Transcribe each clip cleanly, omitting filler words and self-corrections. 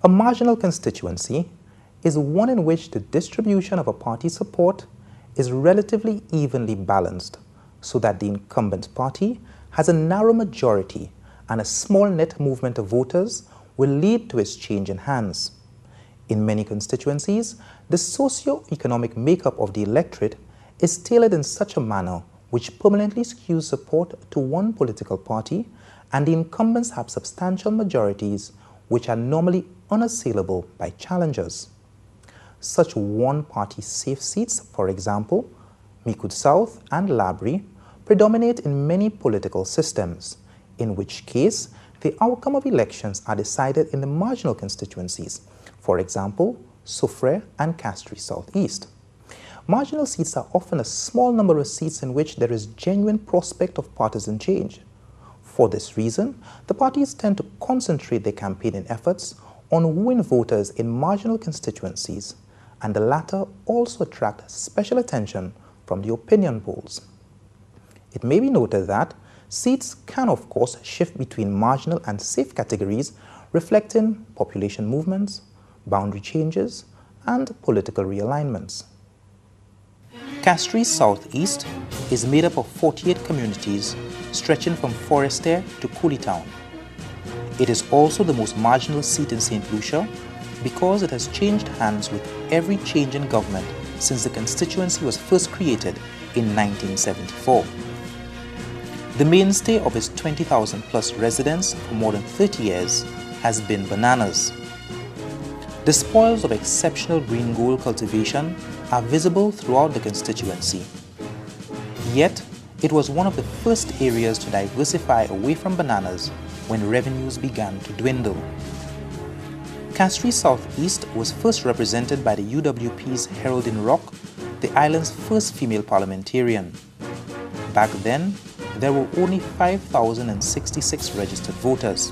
A marginal constituency is one in which the distribution of a party's support is relatively evenly balanced, so that the incumbent party has a narrow majority and a small net movement of voters will lead to its change in hands. In many constituencies, the socio-economic makeup of the electorate is tailored in such a manner which permanently skews support to one political party, and the incumbents have substantial majorities which are normally unassailable by challengers. Such one-party safe seats, for example, Micoud South and Labrie, predominate in many political systems, in which case the outcome of elections are decided in the marginal constituencies, for example, Soufrière and Castries South East. Marginal seats are often a small number of seats in which there is genuine prospect of partisan change. For this reason, the parties tend to concentrate their campaigning efforts on wooing voters in marginal constituencies, and the latter also attract special attention from the opinion polls. It may be noted that seats can, of course, shift between marginal and safe categories, reflecting population movements, boundary changes, and political realignments. Castries South East is made up of 48 communities stretching from Forestier to Cooleytown. It is also the most marginal seat in St. Lucia because it has changed hands with every change in government since the constituency was first created in 1974. The mainstay of its 20,000 plus residents for more than 30 years has been bananas. The spoils of exceptional green gold cultivation are visible throughout the constituency. Yet, it was one of the first areas to diversify away from bananas when revenues began to dwindle. Castries South East was first represented by the UWP's Heraldine Rock, the island's first female parliamentarian. Back then, there were only 5,066 registered voters.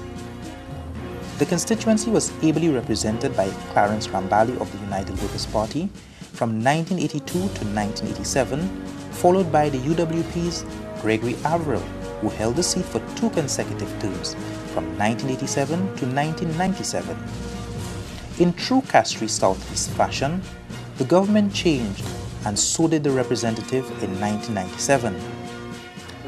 The constituency was ably represented by Clarence Rambali of the United Workers' Party from 1982 to 1987, followed by the UWP's Gregory Averill, who held the seat for 2 consecutive terms from 1987 to 1997. In true Castries South East fashion, the government changed, and so did the representative in 1997.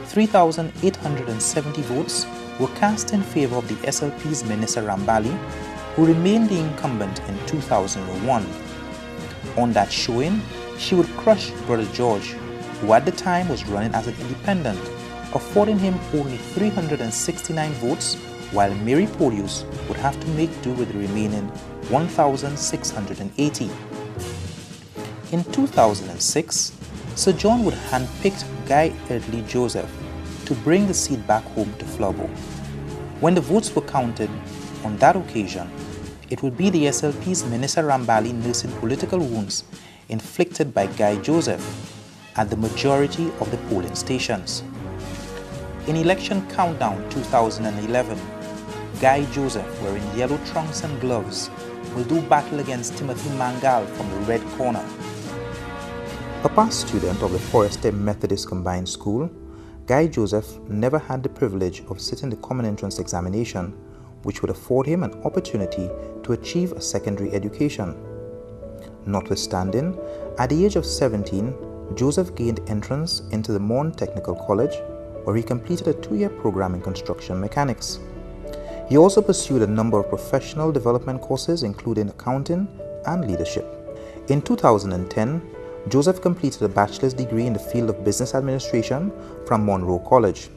3,870 votes were cast in favor of the SLP's Minister Rambali, who remained the incumbent in 2001. On that showing, she would crush Brother George, who at the time was running as an independent, affording him only 369 votes, while Mary Polius would have to make do with the remaining 1,680. In 2006, Sir John would handpick GuyJoseph to bring the seat back home to Flabo. When the votes were counted on that occasion, it would be the SLP's Minister Rambali nursing political wounds inflicted by GuyJoseph at the majority of the polling stations. In Election Countdown 2011, GuyJoseph, wearing yellow trunks and gloves, will do battle against Timothy Mangal from the red corner. A past student of the Forestier Methodist Combined School, GuyJoseph never had the privilege of sitting the Common Entrance examination, which would afford him an opportunity to achieve a secondary education. Notwithstanding, at the age of 17, Joseph gained entrance into the Morn Technical College, where he completed a 2-year program in construction mechanics. He also pursued a number of professional development courses, including accounting and leadership. In 2010, Joseph completed a bachelor's degree in the field of business administration from Monroe College.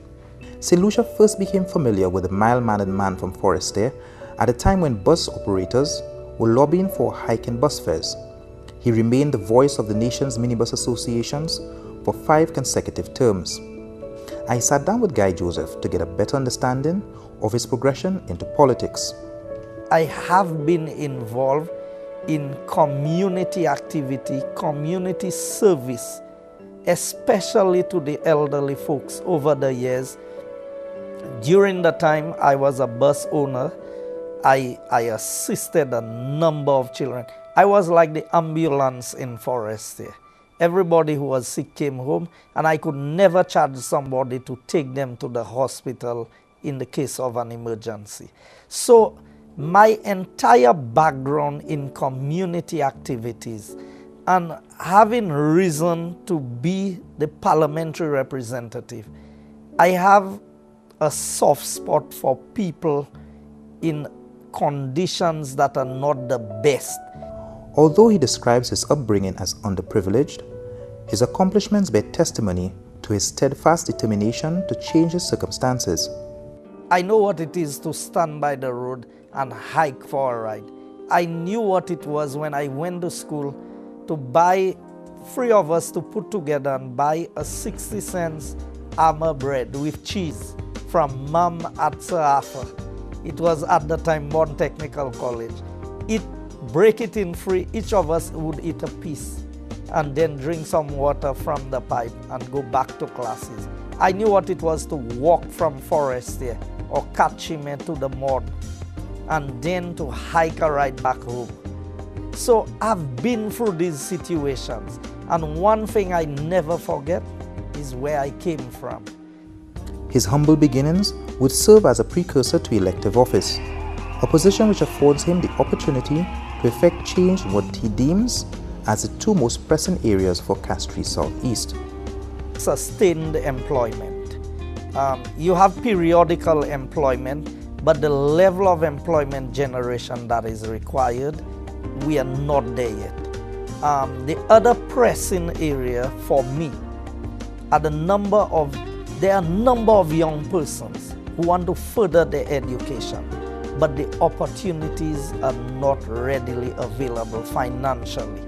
St. Lucia first became familiar with the mild-mannered man from Forestier at a time when bus operators were lobbying for hiking bus fares. He remained the voice of the nation's minibus associations for 5 consecutive terms. I sat down with GuyJoseph to get a better understanding of his progression into politics. I have been involved in community activity, community service, especially to the elderly folks over the years. During the time I was a bus owner, I assisted a number of children. I was like the ambulance in Forestier. Everybody who was sick came home, and I could never charge somebody to take them to the hospital in the case of an emergency. So My entire background in community activities and having risen to be the parliamentary representative, I have a soft spot for people in conditions that are not the best. Although he describes his upbringing as underprivileged, his accomplishments bear testimony to his steadfast determination to change his circumstances. I know what it is to stand by the road and hike for a ride. I knew what it was when I went to school to buy, 3 of us to put together and buy a 60 cents armor bread with cheese from Mom at Sir Arthur. It was at the time Bond Technical College. Break it in 3, each of us would eat a piece and then drink some water from the pipe and go back to classes. I knew what it was to walk from Forestier or Kachime to the Mord and then to hike a ride back home. So I've been through these situations, and one thing I never forget is where I came from. His humble beginnings would serve as a precursor to elective office, a position which affords him the opportunity to effect change in what he deems as the 2 most pressing areas for Castries Southeast. Sustained employment. You have periodical employment, but the level of employment generation that is required, we are not there yet. The other pressing area for me are there are a number of young persons who want to further their education, but the opportunities are not readily available financially.